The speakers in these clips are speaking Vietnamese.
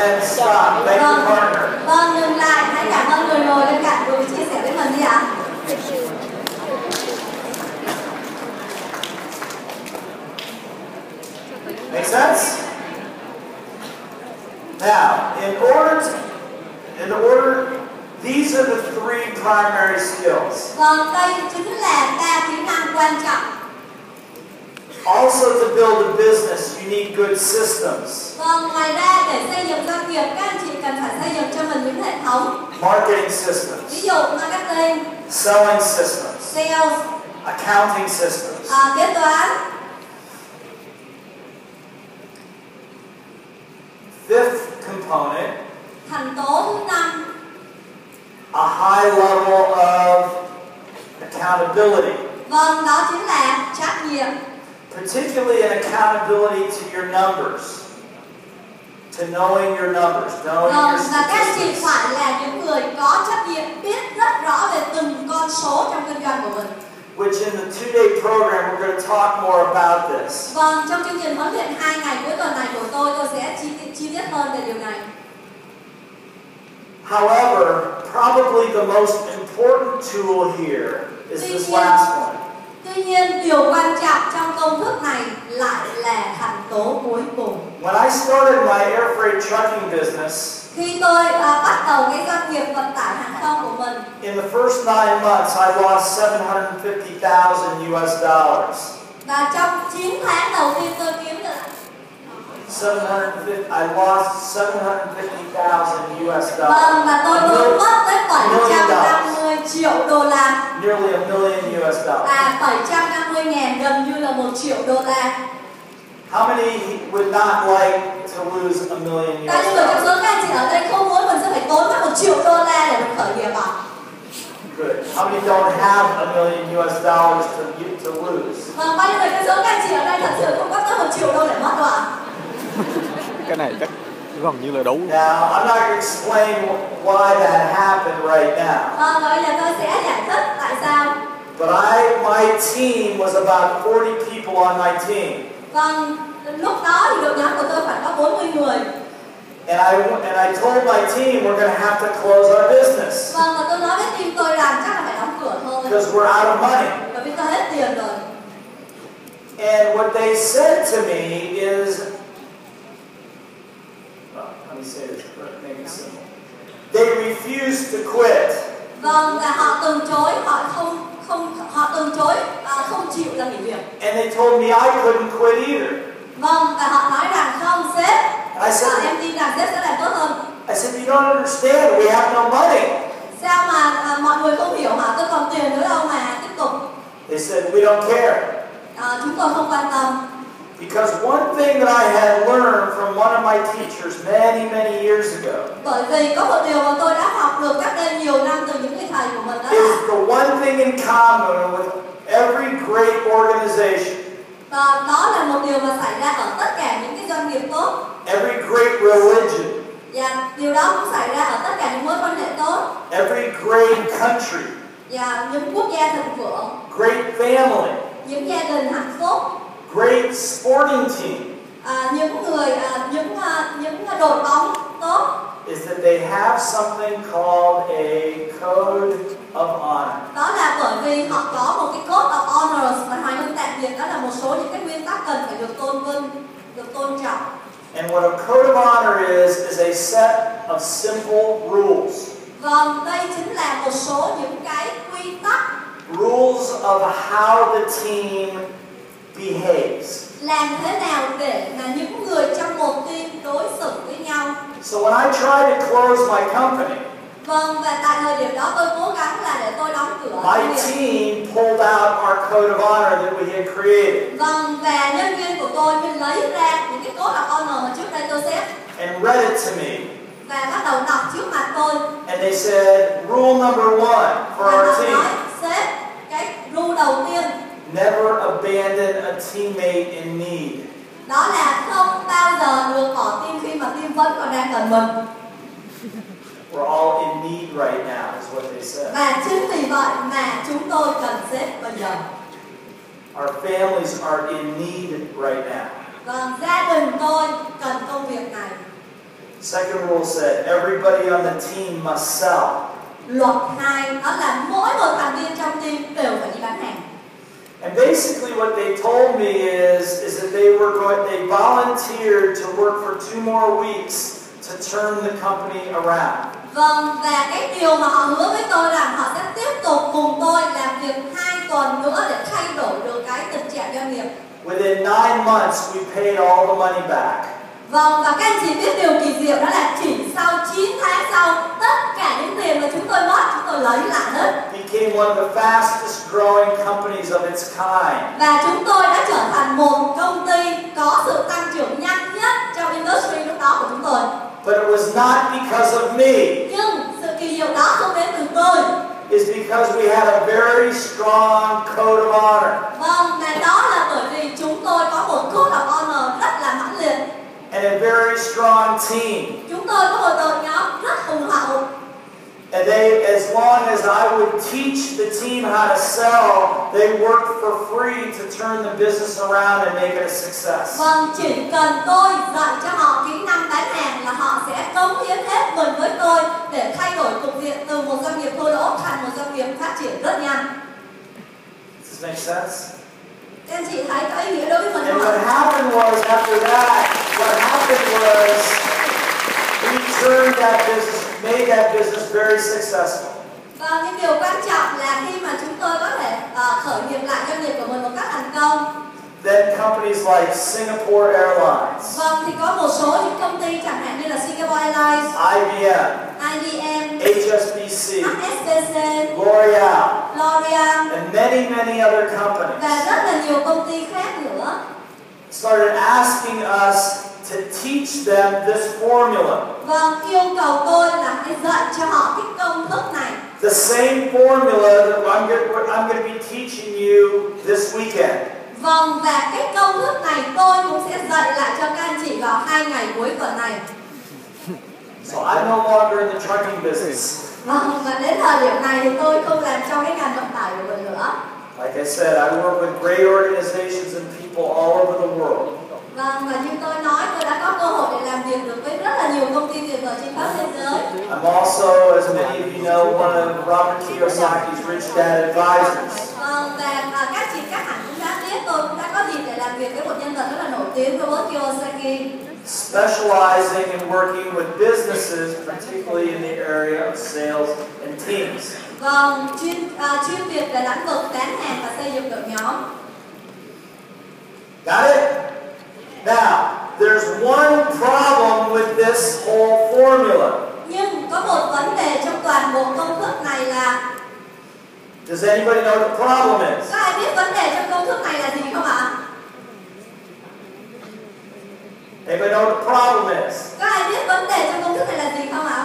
And stop. Thank you, partner. Vâng, dừng lại. Hãy cảm ơn người ngồi bên cạnh vừa chia sẻ với mình đi ạ. Make sense? Now, these are the three primary skills. Vâng, đây chính là 3 kỹ năng quan trọng. Also, to build a business, you need good systems. Vâng, ngoài ra để xây dựng doanh nghiệp, các anh chị cần phải xây dựng cho mình những hệ thống. Marketing systems. Ví dụ marketing, Selling systems. sales, Accounting systems. kế toán. Fifth component, Thành tố thứ 5, a high level of accountability. vâng, đó chính là trách nhiệm. Particularly an accountability to your numbers. To knowing your numbers, knowing Vâng, your và các anh chị statistics. phải là những người có trách nhiệm, biết rất rõ về từng con số trong kinh doanh của mình. Which in the 2-day program, we're going to talk more about this. Vâng, trong chương trình huấn luyện 2 ngày cuối tuần này của tôi sẽ chi tiết hơn về điều này. However, probably the most important tool here is this last one. Tuy nhiên, điều quan trọng trong công thức này lại là thành tố cuối cùng. When I started my air freight trucking business, Khi tôi bắt đầu cái doanh nghiệp vận tải hàng không của mình, in the first 9 months, I lost $750,000 US dollars. và trong 9 tháng đầu tiên tôi kiếm được I lost $750,000 US dollars. vâng, và tôi mất tới 750 triệu đô la. Nearly $1 million US dollars. 750.000 gần như là 1 triệu đô la. How many would not like to lose $1 million US Bao nhiêu người trong dollars? số các anh chị ở đây không muốn mình sẽ phải tốn mất 1 triệu đô la để mình khởi nghiệp ạ? Good. How many don't have $1 million US dollars to lose? Vâng, bao nhiêu người trong số các anh chị ở đây thật sự không có tới 1 triệu đô để mất đâu ạ? Cái này chắc gần như là đủ. Now, I'm not going to explain why that happened right now. Vâng, và bây giờ tôi sẽ giải thích tại sao. But my team was about 40 people on my team. Vâng, lúc đó thì đội nhóm của tôi phải có 40 người. And I told my team we're going to have to close our business. Vâng, và tôi nói với team tôi rằng chắc là phải đóng cửa thôi. Because we're out of money. Bởi vì tôi hết tiền rồi. And what they said to me is, let me say this, make it simple. They refused to quit. Vâng, và họ từ chối, không chịu là nghỉ việc. And they told me I couldn't quit either. Vâng, và họ nói rằng không sếp, em tin rằng sếp sẽ làm tốt hơn. I said, you don't understand, we have no money. Sao mà mọi người không hiểu hả? Tôi còn tiền nữa đâu mà tiếp tục. They said, we don't care. Chúng tôi không quan tâm. Because one thing that I had learned from one of my teachers many years ago Bởi vì có một điều mà tôi đã học được cách đây nhiều năm từ những người thầy của mình, đó is là the one thing in common with every great organization, và đó là một điều mà xảy ra ở tất cả những cái doanh nghiệp tốt, every great religion, và điều đó cũng xảy ra ở tất cả những mối quan hệ tốt, every great country, và những quốc gia thịnh vượng, great family, những gia đình hạnh phúc, great sporting team, những đội bóng tốt, is that they have something called a code of honor. đó là bởi vì họ có một cái code of honors, mà Hoài Hưng tạm dịch đó là một số những cái nguyên tắc cần phải được tôn vinh, được tôn trọng. And what a code of honor is a set of simple rules. Vâng, đây chính là một số những cái quy tắc. Rules of how the team behaves. Làm thế nào để mà những người trong một team đối xử với nhau. So when I tried to close my company, Vâng, và tại thời điểm đó tôi cố gắng là để tôi đóng cửa. my team pulled out our code of honor that we had created. Vâng, và nhân viên của tôi mới lấy ra những cái code of honor mà trước đây tôi xếp. And read it to me. Và bắt đầu đọc trước mặt tôi. And they said, rule number 1 for Và our họ team. nói, sếp, cái rule đầu tiên, Never abandon a teammate in need. đó là không bao giờ được bỏ team khi mà team vẫn còn đang cần mình. We're all in need right now, is what they said. Và chính vì vậy mà chúng tôi cần sếp bây giờ. Our families are in need right now. Vâng, gia đình tôi cần công việc này. Second rule said everybody on the team must sell. Luật 2 đó là mỗi một thành viên trong team đều phải đi bán hàng. And basically what they told me is that they volunteered to work for 2 more weeks to turn the company around. Vâng, và cái điều mà họ hứa với tôi là họ sẽ tiếp tục cùng tôi làm việc 2 tuần nữa để thay đổi được cái tình trạng doanh nghiệp. Within 9 months, we paid all the money back. Vâng, và các anh chị biết điều kỳ diệu đó là chỉ sau 9 tháng sau, tất cả những tiền mà chúng tôi mất, chúng tôi lấy lại hết. Became one of the fastest growing companies of its kind. Và chúng tôi đã trở thành một công ty có sự tăng trưởng nhanh nhất trong industry lúc đó của chúng tôi. But it was not because of me. Nhưng sự kỳ diệu đó không đến từ tôi. It's because we had a very strong code of honor. Vâng, mà đó là bởi vì chúng tôi có một code of honor rất là mãnh liệt. And a very strong team. Chúng tôi có một đội nhóm rất hùng hậu. And they, as long as I would teach the team how to sell, they worked for free to turn the business around and make it a success. Vâng, chỉ cần tôi dạy cho họ kỹ năng bán hàng là họ sẽ cống hiến hết mình với tôi để thay đổi cục diện từ một doanh nghiệp thua lỗ thành một doanh nghiệp phát triển rất nhanh. Does this make sense? Các anh chị thấy có ý nghĩa đối với mình And không what ạ? happened was, after that, we turned that business, made that business very successful. Và những điều quan trọng là khi mà chúng tôi có thể khởi nghiệp lại doanh nghiệp của mình một cách thành công. Then companies like Singapore Airlines, Vâng, thì có một số những công ty chẳng hạn như là Singapore Airlines, IBM, HSBC, HSBC, L'Oreal, and many other companies và rất là nhiều công ty khác nữa started asking us to teach them this formula. vâng, yêu cầu tôi là hãy dạy cho họ cái công thức này. The same formula that I'm going to be teaching you this weekend. Vâng, và cái công thức này tôi cũng sẽ dạy lại cho các anh chị vào 2 ngày cuối tuần này. So I'm no longer in the trucking business. Vâng, và đến thời điểm này thì tôi không làm trong cái ngành vận tải của mình nữa. Like I said, I work with great organizations and people all over the world. Vâng, và như tôi nói, tôi đã có cơ hội để làm việc được với rất là nhiều công ty tuyệt vời trên khắp thế giới. I'm also, as many of you know, one of Robert Kiyosaki's Rich Dad advisors. Vâng, và các chị các hẳn cũng đã biết, tôi cũng đã có dịp để làm việc với một nhân vật rất là nổi tiếng, Robert Kiyosaki. Specializing in working with businesses, particularly in the area of sales and teams. Vâng, chuyên việc về lĩnh vực bán hàng và xây dựng đội nhóm. Got it? Now, there's one problem with this whole formula. Nhưng có một vấn đề trong toàn bộ công thức này là Does anybody know what the problem is? có ai biết vấn đề trong công thức này là gì không ạ? Anybody know what the problem is? Có ai biết vấn đề trong công thức này là gì không ạ?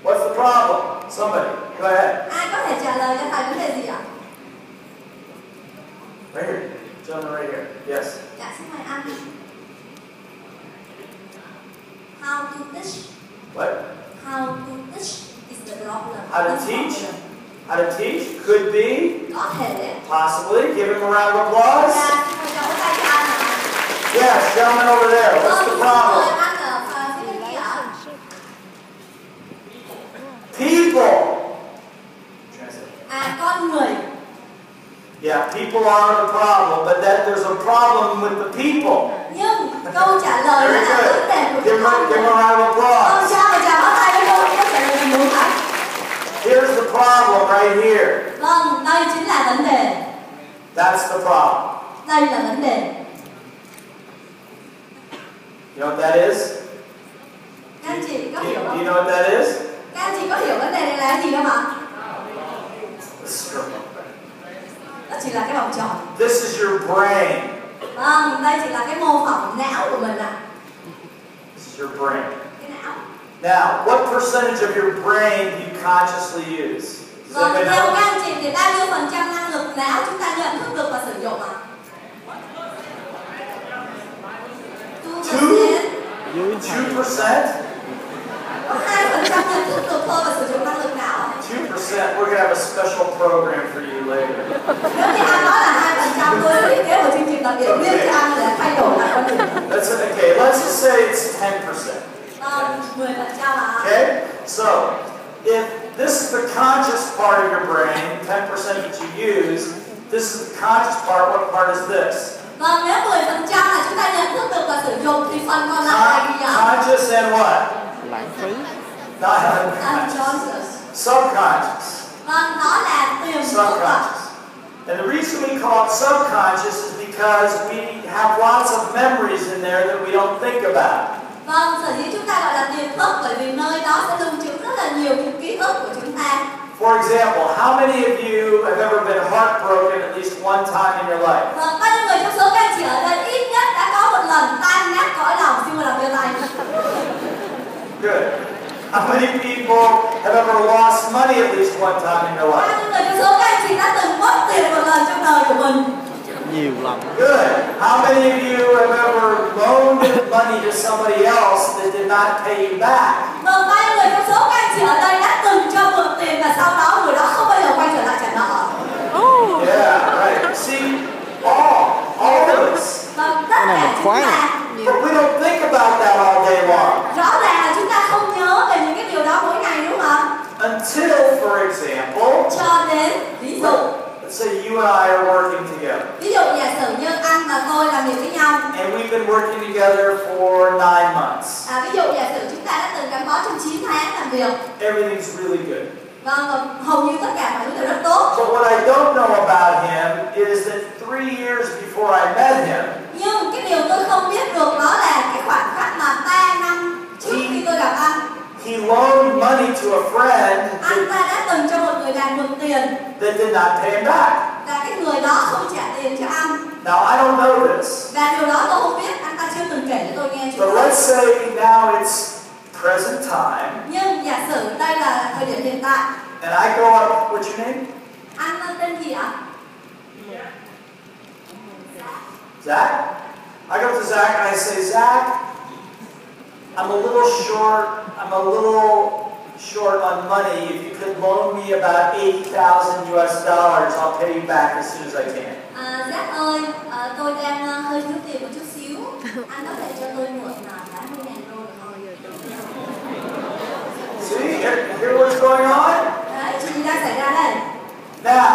What's the problem? Somebody, go ahead. Ai có thể trả lời cho thầy vấn đề gì ạ? Right here. Gentleman right here. Yes. Dạ, xin mời anh. How to teach? What? How to teach is the problem. How to teach? How to teach? Could be. Có thể. Possibly. Give him a round of applause. Dạ, xin mời chào tay cho anh ạ. Yes, gentleman over there. What's the problem? Xin mời anh ở phía bên kia ạ. People. Con người. Yeah, people are the problem, but that there's a problem with the people. Nhưng câu trả lời Very là vấn good. đề của Give chúng him con. a round of applause. Chào tay với tôi câu trả lời là đúng ạ. Here's the problem right here. Vâng, đây chính là vấn đề. That's the problem. Đây là vấn đề. You know what that is? Các anh chị có Do hiểu you không? know what that is? Các anh chị có hiểu vấn đề này là gì không ạ? The circle. Đó chỉ là cái vòng tròn. This is your brain. Vâng, đây chỉ là cái mô phỏng não của mình ạ. This is your brain. Cái não. Now, what percentage of your brain do you consciously use? Does Vâng, anybody theo know? các anh chị thì bao nhiêu phần trăm năng lực não chúng ta nhận thức được và sử dụng ạ? 2%. 2%? Có 2% nhận thức được thôi và sử dụng năng lực não ạ? 2%? we're going to have a special program for you later. Nếu như anh nói là 2%, tôi sẽ thiết kế một chương trình đặc biệt riêng cho anh để thay đổi lại quan điểm. That's okay. Let's just say it's 10%. 10% ạ. Okay? So, if this is the conscious part of your brain, 10% that you use, this is the conscious part. What part is this? Vâng, nếu 10% là chúng ta nhận thức được và sử dụng thì phần còn lại là gì ạ? Conscious and what? Lãng phí. Not unconscious. Subconscious. Vâng, nó là tiềm thức ạ. Subconscious. And the reason we call it subconscious is because we have lots of memories in there that we don't think about. Vâng, sở dĩ chúng ta gọi là tiềm thức bởi vì nơi đó sẽ lưu trữ rất là nhiều những ký ức của chúng ta. For example, how many of you have ever been heartbroken at least one time in your life? Vâng, bao nhiêu người trong số các anh chị ở đây ít nhất đã có một lần tan nát cõi lòng, xin mời làm việc này. Good. How many people have ever lost money at least one time in your Bao life? nhiêu người trong số các anh chị đã từng mất tiền một lần trong đời của mình? Nhiều lắm. Good. How many of you have ever loaned money to somebody else that did not pay you back? Vâng, bao nhiêu người trong số các anh chị ở đây đã từng cho mượn tiền và sau đó người đó không bao giờ quay trở lại trả nợ? Yeah, right. See, all of us. Vâng, tất cả chúng ta. But we don't think about that all day long. Rõ ràng là chúng ta không nhớ về những cái điều đó mỗi ngày đúng không ạ? Until, for example, Cho đến ví dụ. let's say you and I are working together. Ví dụ giả sử như anh và tôi làm việc với nhau. And we've been working together for 9 months. Ví dụ giả sử chúng ta đã từng gắn bó trong 9 tháng làm việc. Everything's really good. Vâng, và hầu như tất cả mọi thứ đều rất tốt. But what I don't know about him is that 3 years before I met him, Nhưng cái điều tôi không biết được đó là cái khoảnh khắc mà 3 năm trước khi tôi gặp anh, he loaned money to a friend anh ta đã từng cho một người bạn mượn tiền that did not pay him back. và cái người đó không trả tiền cho anh. Now, I don't know this. Và điều đó tôi không biết, anh ta chưa từng kể cho tôi nghe But chuyện let's đó. say now it's present time, Nhưng giả sử đây là thời điểm hiện tại. and I go up, what's your name? Anh tên gì ạ? Zach? I go to Zach and I say, Zach, I'm a little short on money. If you could loan me about $80,000 US, I'll pay you back as soon as I can. Zach ơi, tôi đang hơi thiếu tiền một chút xíu. Anh có thể cho tôi mượn 80.000 đô được không? See, hear what's going on? Đấy, chuyện gì đang xảy ra đây? Now,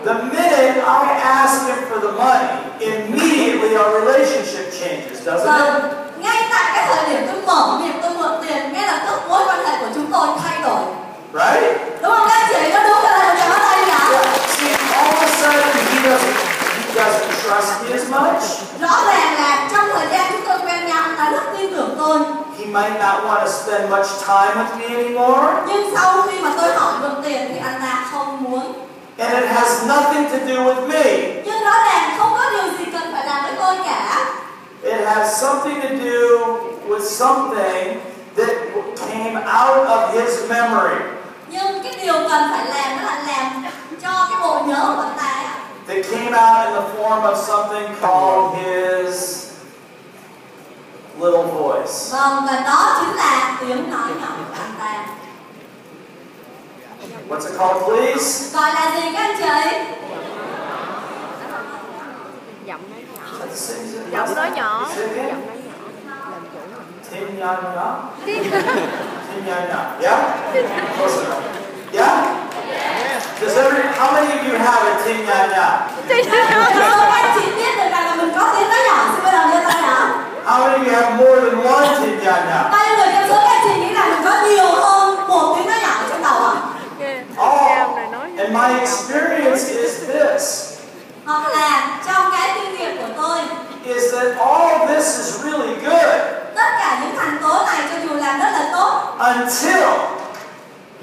the minute I ask him for the money, immediately our relationship changes, doesn't it? Ngay tại cái thời điểm tôi mở miệng tôi mượn tiền, ngay lập tức mối quan hệ của chúng tôi thay đổi. Right? Đúng không các chị? Có đúng là một trò tay nhỉ? Yeah. See, all of a sudden he doesn't trust me as much. Rõ ràng là trong thời gian chúng tôi quen nhau, anh ta rất tin tưởng tôi. He might not want to spend much time with me anymore. Nhưng sau khi mà tôi hỏi mượn tiền thì anh ta không muốn. And it has nothing to do with me. Nhưng rõ ràng không có điều gì cần phải làm với tôi cả. It has something to do with something that came out of his memory. Nhưng cái điều cần phải làm đó là làm cho cái bộ nhớ của anh ta That came out in the form of something called his little voice. Vâng, và đó chính là tiếng nói nhỏ của anh ta. What's it called, please? Gọi là gì các anh chị? Giọng nói nhỏ. Tin nha nha. Tin nha nha. Yeah? Close enough. Yeah? How many of you have a tin nha nha? Các chị biết được rằng là mình có tiếng nói nhỏ, xin bây giờ đưa tay nào. How many of you have more than one tin nha nha? Bao nhiêu người trong số các chị nghĩ rằng mình có nhiều hơn một tiếng nói nhỏ trong đầu ạ? And my experience is this. Hoặc là trong cái kinh nghiệm của tôi, Is that all this is really good tất cả những thành tố này cho dù làm rất là tốt, until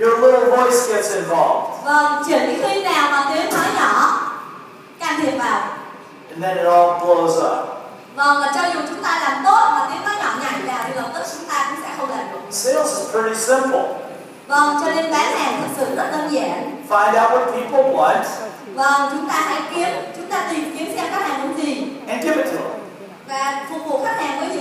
your little voice gets involved. vâng, chỉ đến khi nào mà tiếng nói nhỏ can thiệp vào, And then it all blows up. vâng, và cho dù chúng ta làm tốt mà tiếng nói nhỏ nhảy vào thì lập tức chúng ta cũng sẽ không làm được. Sales is pretty simple. Vâng, cho nên bán hàng thực sự rất đơn giản. Find out what people want Vâng, chúng ta hãy tìm kiếm xem khách hàng muốn gì and give it to them. và phục vụ khách hàng với